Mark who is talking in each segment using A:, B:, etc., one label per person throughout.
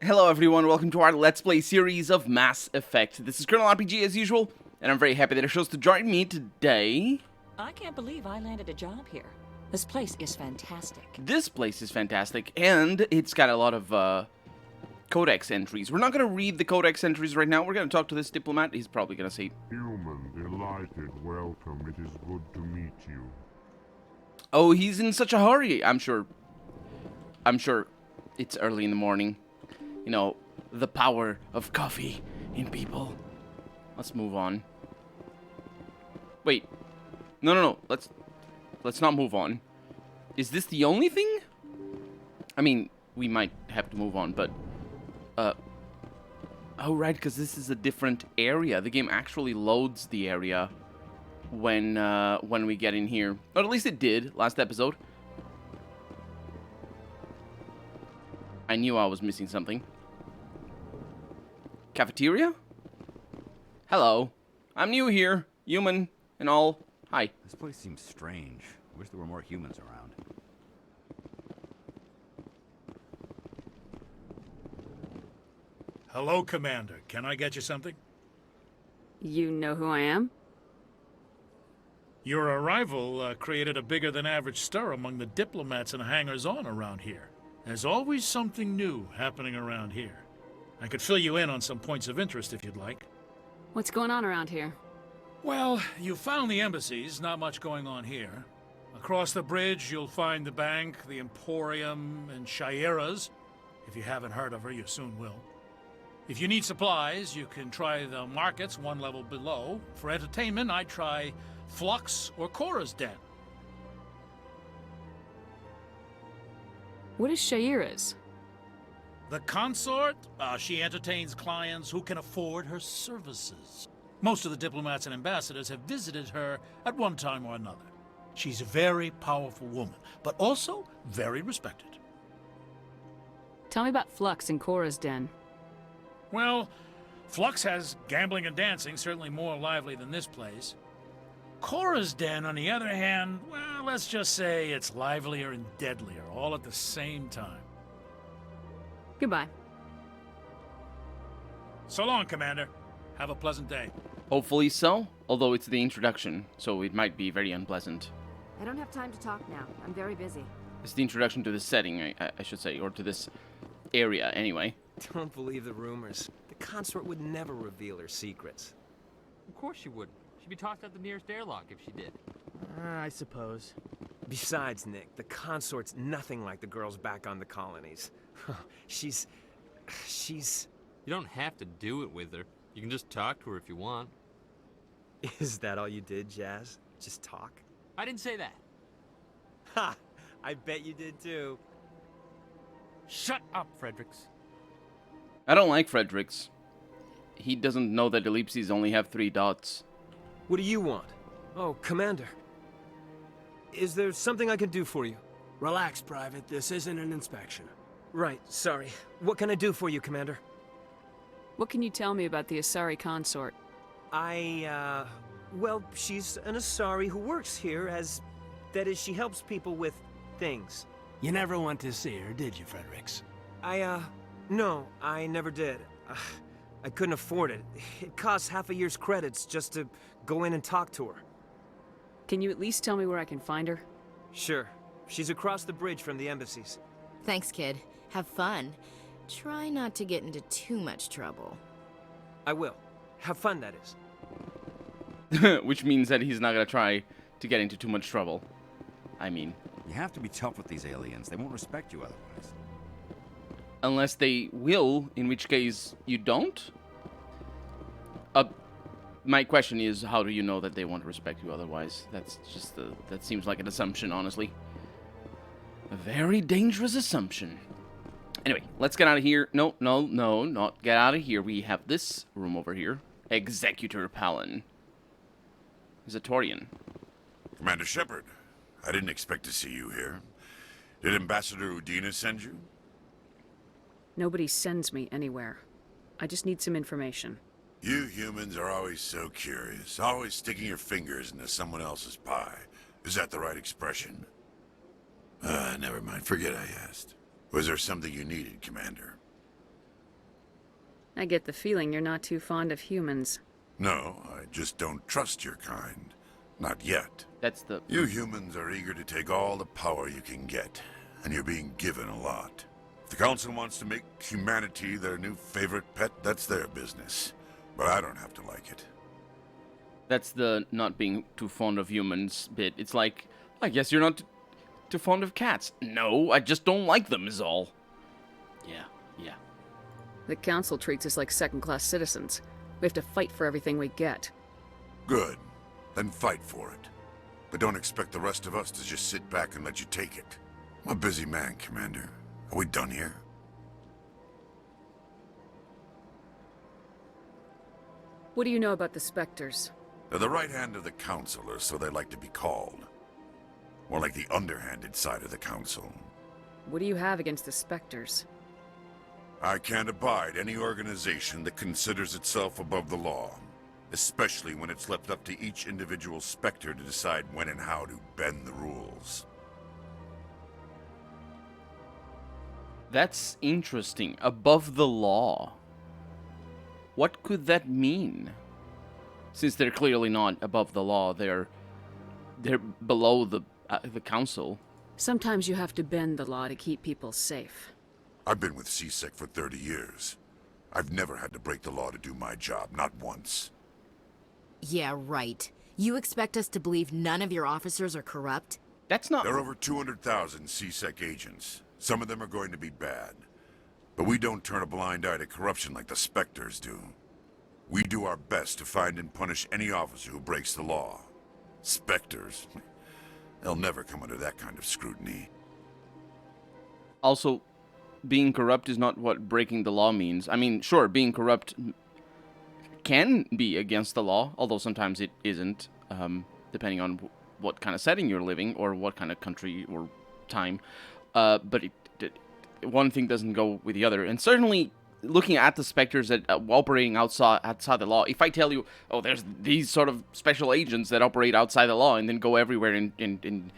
A: Hello everyone, welcome to our Let's Play series of Mass Effect. This is Colonel RPG as usual, and I'm very happy that it chose to join me today.
B: I can't believe I landed a job here. This place is fantastic.
A: This place is fantastic, and it's got a lot of codex entries. We're not going to read the codex entries right now. We're going to talk to this diplomat. He's probably going to say,
C: Human, delighted, welcome. It is good to meet you.
A: oh, he's in such a hurry. I'm sure it's early in the morning. You know, the power of coffee in people. Let's move on. Wait. No. Let's not move on. Is this the only thing? I mean, we might have to move on, but oh right, because this is a different area. The game actually loads the area when we get in here. Or at least it did last episode. I knew I was missing something. Cafeteria? Hello. I'm new here. Human and all. Hi.
D: This place seems strange. I wish there were more humans around.
E: Hello, Commander. Can I get you something?
F: You know who I am?
E: Your arrival created a bigger-than-average stir among the diplomats and hangers-on around here. There's always something new happening around here. I could fill you in on some points of interest if you'd like.
F: What's going on around here?
E: Well, you found the embassies, not much going on here. Across the bridge, you'll find the bank, the Emporium, and Shayera's. If you haven't heard of her, you soon will. If you need supplies, you can try the markets one level below. For entertainment, I'd try Flux or Cora's Den.
F: What is Shayera's?
E: The consort, she entertains clients who can afford her services. Most of the diplomats and ambassadors have visited her at one time or another. She's a very powerful woman, but also very respected.
F: Tell me about Flux and Cora's Den.
E: Well, Flux has gambling and dancing, certainly more lively than this place. Cora's Den, on the other hand, well, let's just say it's livelier and deadlier, all at the same time.
F: Goodbye.
E: So long, Commander. Have a pleasant day.
A: Hopefully so, although it's the introduction, so it might be very unpleasant.
G: I don't have time to talk now. I'm very busy.
A: It's the introduction to this setting, I should say, or to this area, anyway.
H: Don't believe the rumors. The consort would never reveal her secrets.
I: Of course she wouldn't. She'd be tossed out the nearest airlock if she did.
J: I suppose.
H: Besides, Nick, the consort's nothing like the girls back on the colonies. She's...
I: You don't have to do it with her. You can just talk to her if you want.
H: Is that all you did, Jazz? Just talk?
I: I didn't say that.
H: Ha! I bet you did too.
I: Shut up, Fredericks.
A: I don't like Fredericks. He doesn't know that ellipses only have 3 dots.
H: What do you want? Oh, Commander. Is there something I can do for you?
J: Relax, Private. This isn't an inspection.
H: Right, sorry. What can I do for you, Commander?
F: What can you tell me about the Asari consort?
H: Well, she's an Asari who works here as... That is, she helps people with things.
J: You never went to see her, did you, Fredericks?
H: No, I never did. I couldn't afford it. It costs half a year's credits just to go in and talk to her.
F: Can you at least tell me where I can find her?
H: Sure. She's across the bridge from the embassies.
G: Thanks, kid. Have fun. Try not to get into too much trouble.
H: I will. Have fun, that is.
A: Which means that he's not gonna try to get into too much trouble. I mean...
D: You have to be tough with these aliens. They won't respect you otherwise.
A: Unless they will, in which case you don't? My question is, how do you know that they won't respect you otherwise? That's just that seems like an assumption, honestly. A very dangerous assumption. Anyway, let's get out of here. No, not get out of here. We have this room over here. Executor Palin. Zatorian.
K: Commander Shepard, I didn't expect to see you here. Did Ambassador Udina send you?
F: Nobody sends me anywhere. I just need some information.
K: You humans are always so curious, always sticking your fingers into someone else's pie. Is that the right expression? Never mind. Forget I asked. Was there something you needed, Commander?
F: I get the feeling you're not too fond of humans.
K: No, I just don't trust your kind. Not yet.
A: That's the...
K: You humans are eager to take all the power you can get, and you're being given a lot. If the Council wants to make humanity their new favorite pet, that's their business. But I don't have to like it.
A: That's the not being too fond of humans bit. It's like, I guess you're not too fond of cats. No, I just don't like them is all. Yeah.
F: The Council treats us like second-class citizens. We have to fight for everything we get.
K: Good. Then fight for it. But don't expect the rest of us to just sit back and let you take it. I'm a busy man, Commander. Are we done here?
F: What do you know about the Specters?
K: They're the right hand of the Council, or so they like to be called. More like the underhanded side of the Council.
F: What do you have against the Specters?
K: I can't abide any organization that considers itself above the law. Especially when it's left up to each individual Spectre to decide when and how to bend the rules.
A: That's interesting. Above the law. What could that mean? Since they're clearly not above the law, they're below the Council.
F: Sometimes you have to bend the law to keep people safe.
K: I've been with CSEC for 30 years. I've never had to break the law to do my job, not once.
G: Yeah, right. You expect us to believe none of your officers are corrupt?
A: That's not...
K: There are over 200,000 CSEC agents. Some of them are going to be bad. But we don't turn a blind eye to corruption like the Specters do. We do our best to find and punish any officer who breaks the law. Specters? They'll never come under that kind of scrutiny.
A: Also, being corrupt is not what breaking the law means. I mean, sure, being corrupt can be against the law, although sometimes it isn't, depending on what kind of setting you're living or what kind of country or time. But one thing doesn't go with the other. And certainly, looking at the Specters that operating outside the law, if I tell you, oh, there's these sort of special agents that operate outside the law and then go everywhere and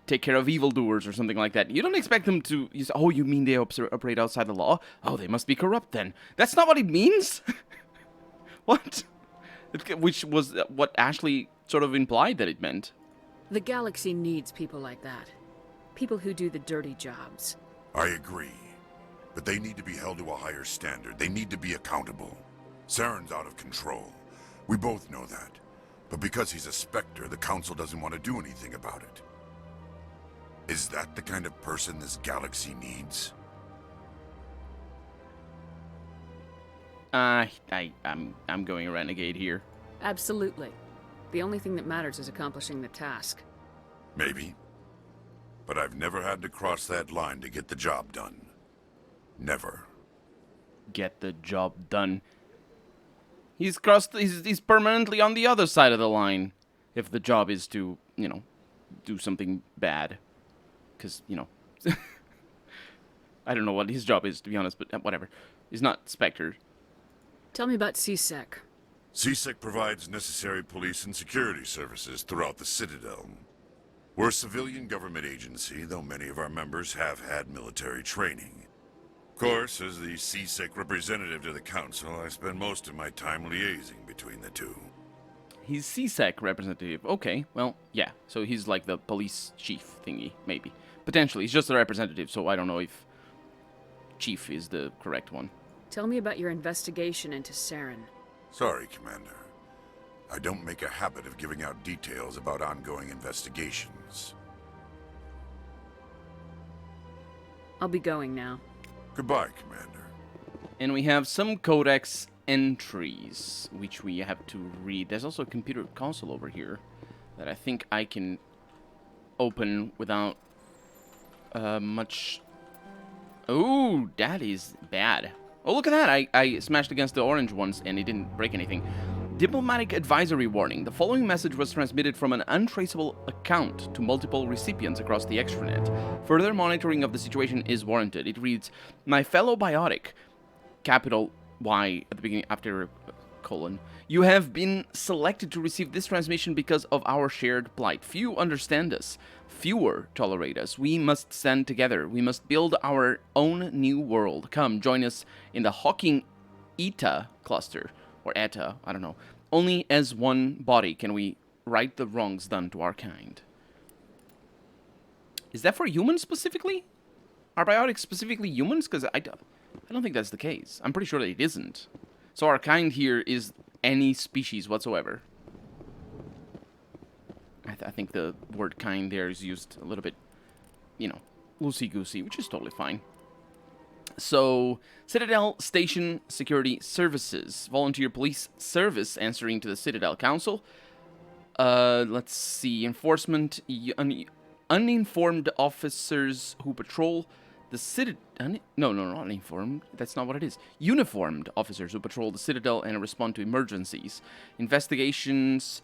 A: take care of evildoers or something like that, you don't expect them to... You say, oh, you mean they operate outside the law? Oh, they must be corrupt then. That's not what it means. What? Which was what Ashley sort of implied that it meant.
F: The galaxy needs people like that. People who do the dirty jobs.
K: I agree. But they need to be held to a higher standard. They need to be accountable. Saren's out of control. We both know that. But because he's a Spectre, the Council doesn't want to do anything about it. Is that the kind of person this galaxy needs?
A: I'm going renegade here.
F: Absolutely. The only thing that matters is accomplishing the task.
K: Maybe. But I've never had to cross that line to get the job done. Never.
A: Get the job done. He's permanently on the other side of the line. If the job is to, do something bad. Because, I don't know what his job is, to be honest, but whatever. He's not Spectre.
F: Tell me about CSEC.
K: CSEC provides necessary police and security services throughout the Citadel. We're a civilian government agency, though many of our members have had military training. Of course, as the CSEC representative to the Council, I spend most of my time liaising between the two.
A: He's CSEC representative. Okay, well, yeah. So he's like the police chief thingy, maybe. Potentially. He's just a representative, so I don't know if chief is the correct one.
F: Tell me about your investigation into Saren.
K: Sorry, Commander. I don't make a habit of giving out details about ongoing investigations.
F: I'll be going now.
K: Goodbye, Commander.
A: And we have some codex entries, which we have to read. There's also a computer console over here that I think I can open without much... Oh, that is bad. Oh, look at that. I smashed against the orange ones and it didn't break anything. Diplomatic advisory warning. The following message was transmitted from an untraceable account to multiple recipients across the extranet. Further monitoring of the situation is warranted. It reads, "My fellow biotic, capital Y at the beginning after colon. You have been selected to receive this transmission because of our shared plight. Few understand us. fewer tolerate us. We must stand together. We must build our own new world. Come, join us in the Hawking Eta cluster, or Eta, I don't know. Only as one body can we right the wrongs done to our kind. Is that for humans specifically? Are biotics specifically humans? Because I don't think that's the case. I'm pretty sure that it isn't. So our kind here is any species whatsoever. I think the word kind there is used a little bit, you know, loosey-goosey, which is totally fine. So, Citadel Station Security Services. Volunteer Police Service answering to the Citadel Council. Let's see. Enforcement. Uninformed officers who patrol the Citadel. No, not uninformed. That's not what it is. Uniformed officers who patrol the Citadel and respond to emergencies. Investigations,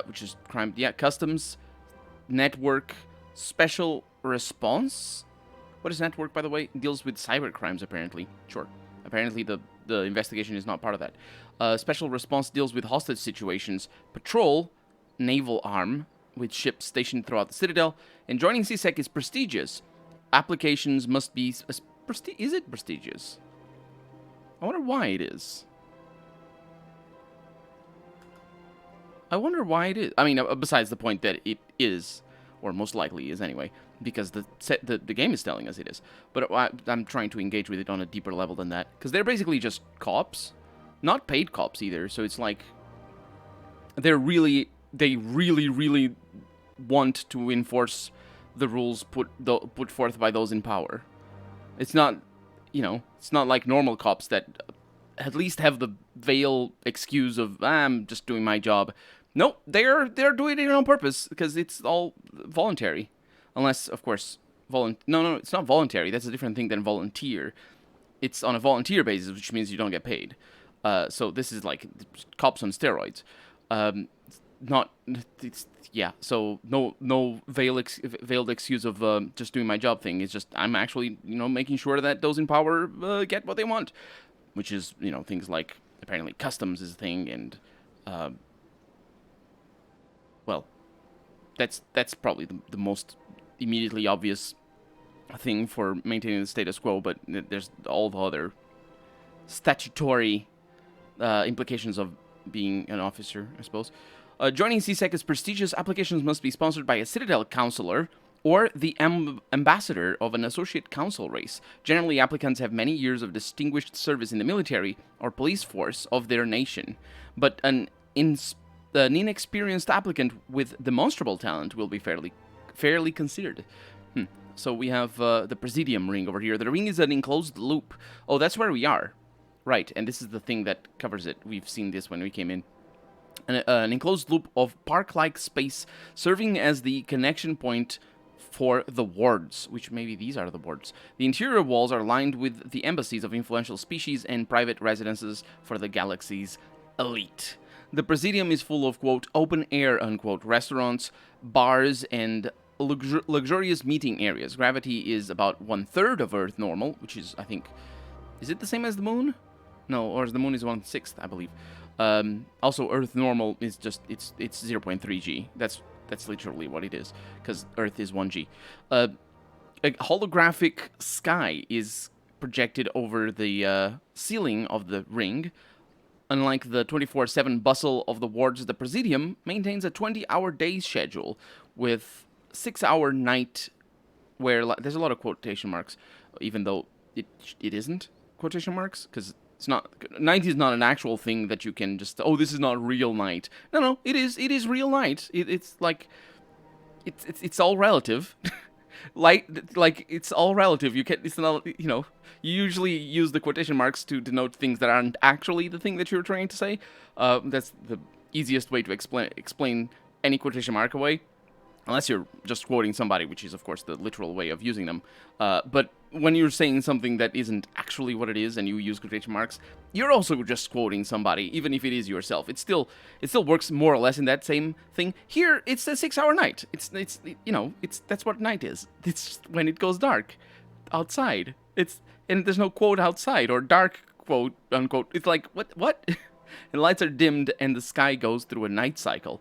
A: which is crime. Yeah, customs, network, special response. What is network, by the way? It deals with cyber crimes, apparently. Sure. Apparently, the investigation is not part of that. Special response deals with hostage situations. Patrol, naval arm, with ships stationed throughout the Citadel. And joining CSEC is prestigious. Applications must be... Is it prestigious? I wonder why it is. I wonder why it is. I mean, besides the point that it is, or most likely is anyway, because the game is telling us it is. But I'm trying to engage with it on a deeper level than that. Because they're basically just cops. Not paid cops either, so it's like... They really want to enforce the rules put forth by those in power. It's not, you know, it's not like normal cops that at least have the veiled excuse of, I'm just doing my job. Nope, they're doing it on purpose because it's all voluntary. Unless, of course, no, it's not voluntary. That's a different thing than volunteer. It's on a volunteer basis, which means you don't get paid. So this is like cops on steroids. Yeah, so no veiled excuse of just doing my job thing. It's just I'm actually, you know, making sure that those in power get what they want, which is, you know, things like apparently customs is a thing, and well, that's probably the most immediately obvious thing for maintaining the status quo. But there's all the other statutory implications of being an officer, I suppose. Joining CSEC is prestigious. Applications must be sponsored by a Citadel counselor or the ambassador of an associate council race. Generally, applicants have many years of distinguished service in the military or police force of their nation, but an inexperienced applicant with demonstrable talent will be fairly considered. So we have the Presidium ring over here. The ring is an enclosed loop. Oh, that's where we are. Right, and this is the thing that covers it. We've seen this when we came in. An enclosed loop of park-like space serving as the connection point for the wards, which maybe these are the wards. The interior walls are lined with the embassies of influential species and private residences for the galaxy's elite. The Presidium is full of, quote, open-air, unquote, restaurants, bars, and luxurious meeting areas. Gravity is about 1/3 of Earth normal, which is, I think... Is it the same as the moon? No, or the moon is 1/6, I believe. Also, Earth normal is just, it's 0.3 G. That's literally what it is, because Earth is 1 G. A holographic sky is projected over the ceiling of the ring. Unlike the 24/7 bustle of the wards, the Presidium maintains a 20-hour day schedule with 6-hour night, where there's a lot of quotation marks, even though it isn't quotation marks, because it's not, night is not an actual thing that you can just, oh, this is not real night. No, it is real night. It's like, it's all relative. like it's all relative. It's not, you know, you usually use the quotation marks to denote things that aren't actually the thing that you're trying to say. That's the easiest way to explain any quotation mark away. Unless you're just quoting somebody, which is, of course, the literal way of using them. But when you're saying something that isn't actually what it is and you use quotation marks, you're also just quoting somebody, even if it is yourself. It still works more or less in that same thing. Here, it's a 6-hour night. That's what night is. It's when it goes dark outside. And there's no quote outside or dark quote, unquote. It's like, what? And lights are dimmed and the sky goes through a night cycle.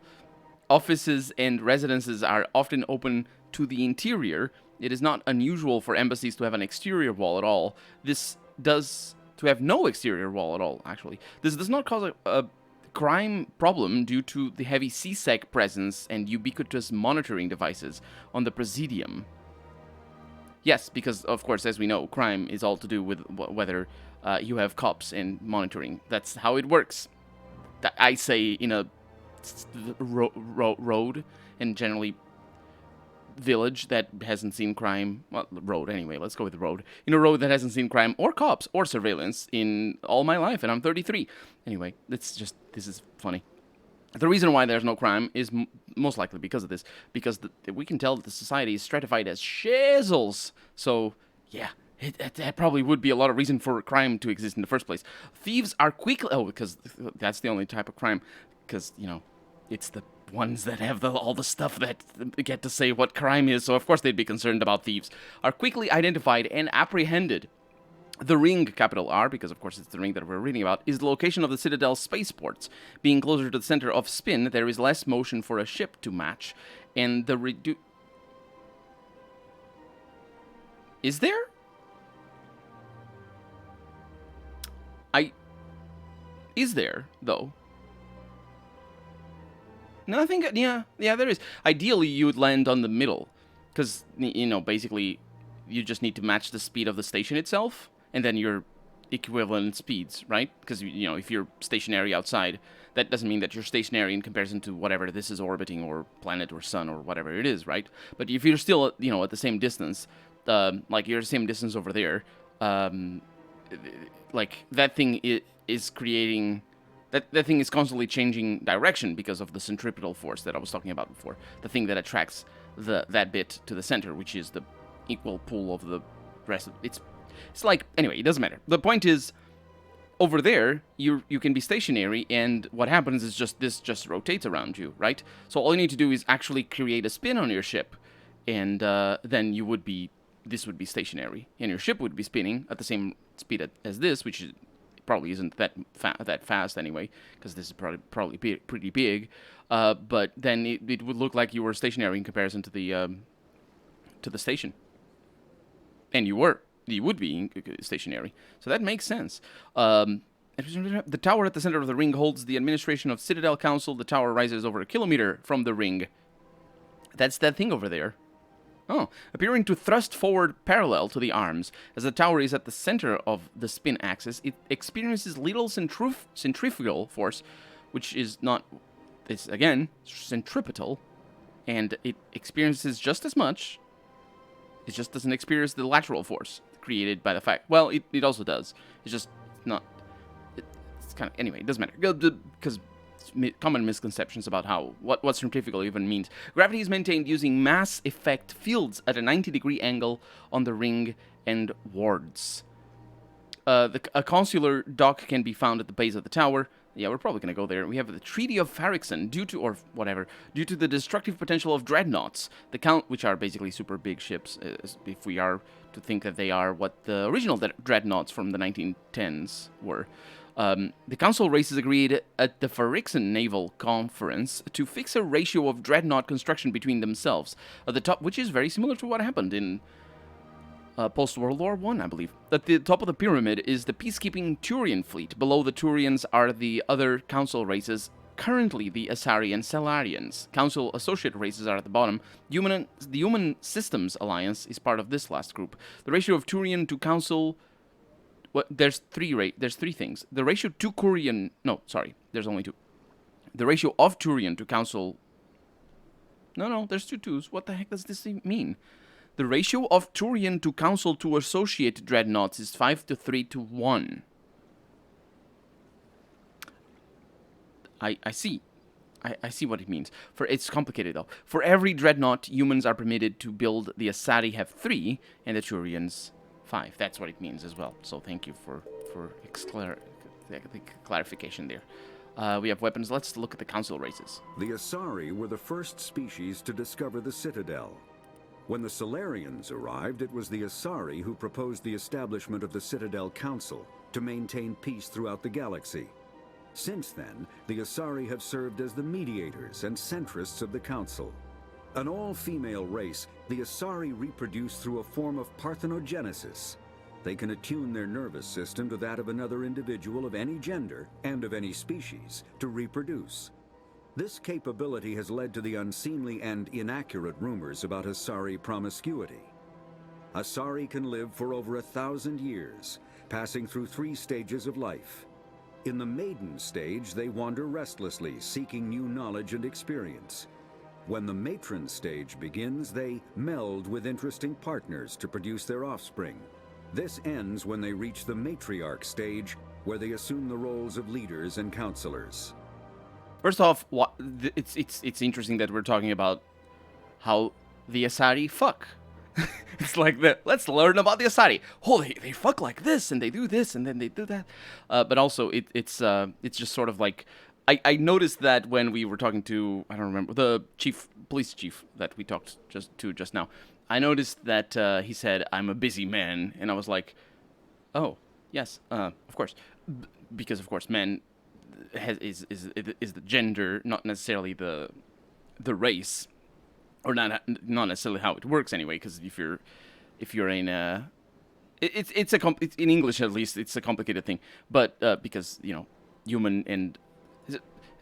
A: Offices and residences are often open to the interior. It is not unusual for embassies to have an exterior wall at all. This does to have no exterior wall at all, actually. This does not cause a crime problem due to the heavy CSEC presence and ubiquitous monitoring devices on the Presidium. Yes, because, of course, as we know, crime is all to do with whether you have cops and monitoring. That's how it works. I say in a road, and generally village that hasn't seen crime, well, road anyway, let's go with road, in a road that hasn't seen crime or cops or surveillance in all my life, and I'm 33. Anyway, this is funny. The reason why there's no crime is most likely because of this, because we can tell that the society is stratified as shizzles, so yeah, that probably would be a lot of reason for crime to exist in the first place. Thieves are quickly, because that's the only type of crime, because, you know, it's the ones that have all the stuff that get to say what crime is, so of course they'd be concerned about thieves, are quickly identified and apprehended. The ring, capital R, because of course it's the ring that we're reading about, is the location of the Citadel's spaceports. Being closer to the center of spin, there is less motion for a ship to match, and the Is there? Is there, though? No, I think, yeah, there is. Ideally, you would land on the middle, because, you know, basically, you just need to match the speed of the station itself, and then your equivalent speeds, right? Because, you know, if you're stationary outside, that doesn't mean that you're stationary in comparison to whatever this is orbiting, or planet, or sun, or whatever it is, right? But if you're still, you know, at the same distance, like, you're the same distance over there, like, that thing is creating... That thing is constantly changing direction because of the centripetal force that I was talking about before. The thing that attracts that bit to the center, which is the equal pull of the rest of it's like, anyway, it doesn't matter. The point is, over there, you can be stationary, and what happens is this just rotates around you, right? So all you need to do is actually create a spin on your ship, and then this would be stationary, and your ship would be spinning at the same speed as this, which is probably isn't that fast anyway, because this is probably pretty big. But then it would look like you were stationary in comparison to the station, and you would be stationary. So that makes sense. The tower at the center of the ring holds the administration of Citadel Council. The tower rises over 1 kilometer from the ring. That's that thing over there. Oh, appearing to thrust forward parallel to the arms. As the tower is at the center of the spin axis, it experiences little centrifugal force, which is not, it's again, centripetal, and it experiences just as much. It just doesn't experience the lateral force created by the fact. Well, it also does. It's just not, it's kind of, anyway, it doesn't matter. Because common misconceptions about what centrifugal even means. Gravity is maintained using mass effect fields at a 90-degree angle on the ring and wards. A consular dock can be found at the base of the tower. Yeah, we're probably going to go there. We have the Treaty of Farrickson, due to the destructive potential of Dreadnoughts, which are basically super big ships, if we are to think that they are what the original Dreadnoughts from the 1910s were. The Council races agreed at the Farrickson Naval Conference to fix a ratio of Dreadnought construction between themselves. At the top, which is very similar to what happened in post-World War I, I believe. At the top of the pyramid is the peacekeeping Turian fleet. Below the Turians are the other Council races, currently the Asari and Salarians. Council associate races are at the bottom. The Human Systems Alliance is part of this last group. The ratio of Turian to Council... There's three things. The ratio to Turian... No, sorry. There's only two. The ratio of Turian to Council... No, there's two twos. What the heck does this mean? The ratio of Turian to Council to Associate Dreadnoughts is 5 to 3 to 1. I see. I see what it means. It's complicated, though. For every Dreadnought, humans are permitted to build. The Asari have 3, and the Turians 5. That's what it means as well. So thank you for the clarification there. We have weapons. Let's look at the Council races.
L: The Asari were the first species to discover the Citadel. When the Solarians arrived, it was the Asari who proposed the establishment of the Citadel Council to maintain peace throughout the galaxy. Since then, the Asari have served as the mediators and centrists of the Council. An all-female race, the Asari reproduce through a form of parthenogenesis. They can attune their nervous system to that of another individual of any gender and of any species to reproduce. This capability has led to the unseemly and inaccurate rumors about Asari promiscuity. Asari can live for over 1,000 years, passing through 3 stages of life. In the maiden stage, they wander restlessly, seeking new knowledge and experience. When the matron stage begins, they meld with interesting partners to produce their offspring. This ends when they reach the matriarch stage, where they assume the roles of leaders and counselors.
A: First off, it's interesting that we're talking about how the Asari fuck. It's like let's learn about the Asari. Oh, they fuck like this, and they do this, and then they do that. But also, it's just sort of like I noticed that when we were talking to, I don't remember, the police chief that we talked just now. I noticed that he said, "I'm a busy man," and I was like, "Oh, yes, of course," because of course, man is the gender, not necessarily the race. Or not necessarily how it works anyway, because if you're in it's in English at least it's a complicated thing, but because human and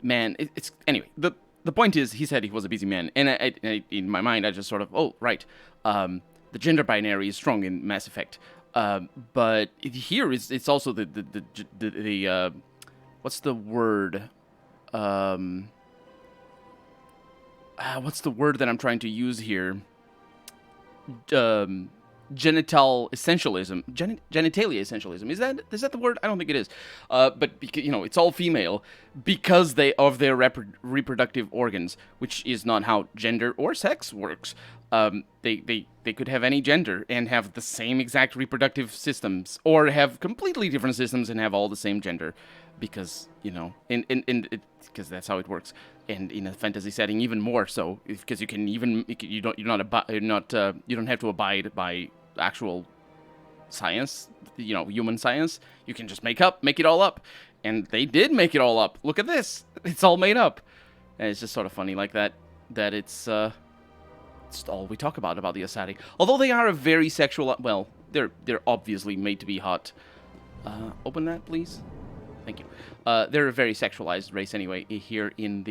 A: man, it's anyway. The point is, he said he was a busy man, and I in my mind I just sort of right, the gender binary is strong in Mass Effect, but here it's also the what's the word? What's the word that I'm trying to use here? Genital essentialism, genitalia essentialism. Is that the word? I don't think it is. But because, it's all female because they of their reproductive organs, which is not how gender or sex works. They could have any gender and have the same exact reproductive systems, or have completely different systems and have all the same gender, because because that's how it works. And in a fantasy setting, even more so, because you don't have to abide by actual science, human science. You can just make it all up, and they did make it all up. Look at this; it's all made up, and it's just sort of funny like that. That it's all we talk about the Asari. Although they are a very sexual. Well, they're obviously made to be hot. Open that, please. Thank you. They're a very sexualized race anyway. Here in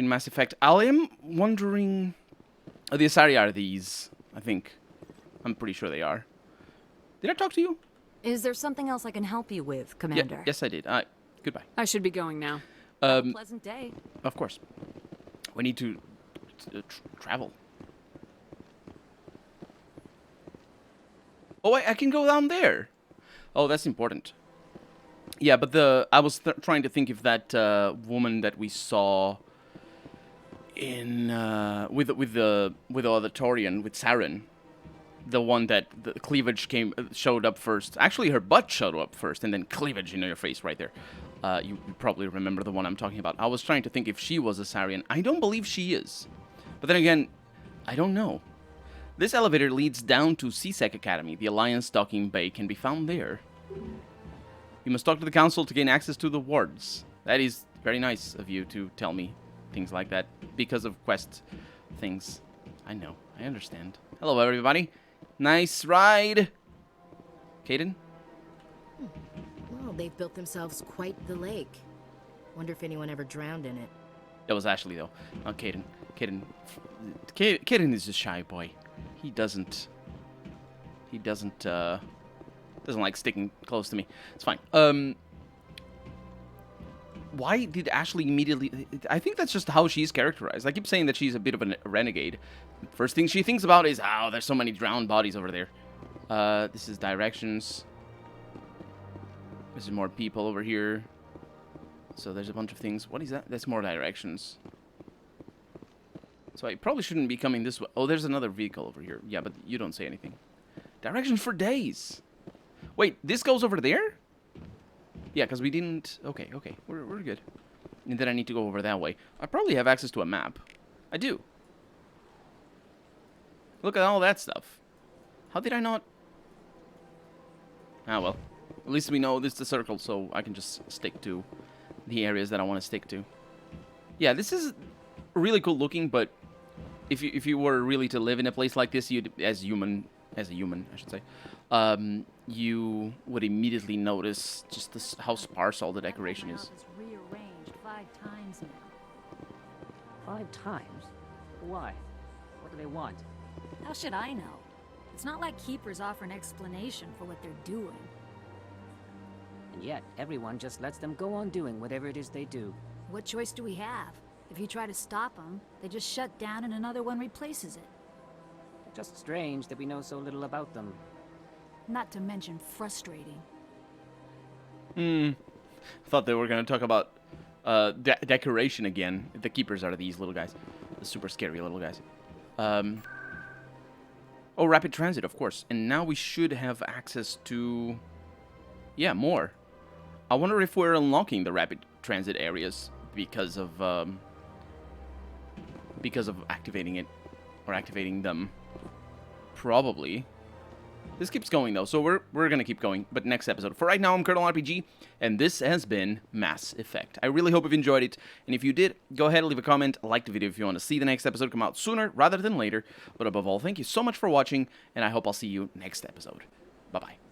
A: Mass Effect, I am wondering. The Asari are these. I think. I'm pretty sure they are. Did I talk to you?
M: Is there something else I can help you with, Commander?
A: Yeah, yes, I did. Goodbye.
F: I should be going now.
M: Have a pleasant day.
A: Of course. We need to travel. Oh, I can go down there. Oh, that's important. Yeah, but I was trying to think if that woman that we saw in with the auditorium with Saren, the one that the cleavage showed up first. Actually, her butt showed up first, and then cleavage in your face right there. You probably remember the one I'm talking about. I was trying to think if she was a Asarian. I don't believe she is, but then again, I don't know. This elevator leads down to CSEC Academy. The Alliance docking bay can be found there. You must talk to the Council to gain access to the wards. That is very nice of you to tell me things like that because of quest things. I know. I understand. Hello, everybody. Nice ride. Caden?
G: Well, they've built themselves quite the lake. Wonder if anyone ever drowned in it.
A: That was Ashley, though. Not Caden. Caden is a shy boy. He doesn't like sticking close to me. It's fine. Why did Ashley immediately... I think that's just how she's characterized. I keep saying that she's a bit of a renegade. First thing she thinks about is, oh, there's so many drowned bodies over there. This is directions. There's more people over here. So there's a bunch of things. What is that? That's more directions. So I probably shouldn't be coming this way. Oh, there's another vehicle over here. Yeah, but you don't say anything. Directions for days. Wait, this goes over there? Yeah, because we didn't... Okay. We're good. And then I need to go over that way. I probably have access to a map. I do. Look at all that stuff. How did I not... Ah, well. At least we know this is the circle, so I can just stick to the areas that I want to stick to. Yeah, this is... really cool looking, but if you were really to live in a place like this, you'd as a human, I should say, you would immediately notice just this, how sparse all the decoration is.
M: Rearranged 5 times now.
N: 5 times? Why? What do they want?
M: How should I know? It's not like keepers offer an explanation for what they're doing.
N: And yet, everyone just lets them go on doing whatever it is they do.
M: What choice do we have? If you try to stop them, they just shut down and another one replaces it.
N: Just strange that we know so little about them.
M: Not to mention frustrating.
A: Thought they were going to talk about decoration again. The keepers are these little guys. The super scary little guys. Oh, rapid transit, of course. And now we should have access to... yeah, more. I wonder if we're unlocking the rapid transit areas because of activating it. Or activating them. Probably. This keeps going, though, so we're going to keep going. But next episode. For right now, I'm Colonel RPG, and this has been Mass Effect. I really hope you've enjoyed it, and if you did, go ahead and leave a comment, like the video if you want to see the next episode come out sooner rather than later. But above all, thank you so much for watching, and I hope I'll see you next episode. Bye-bye.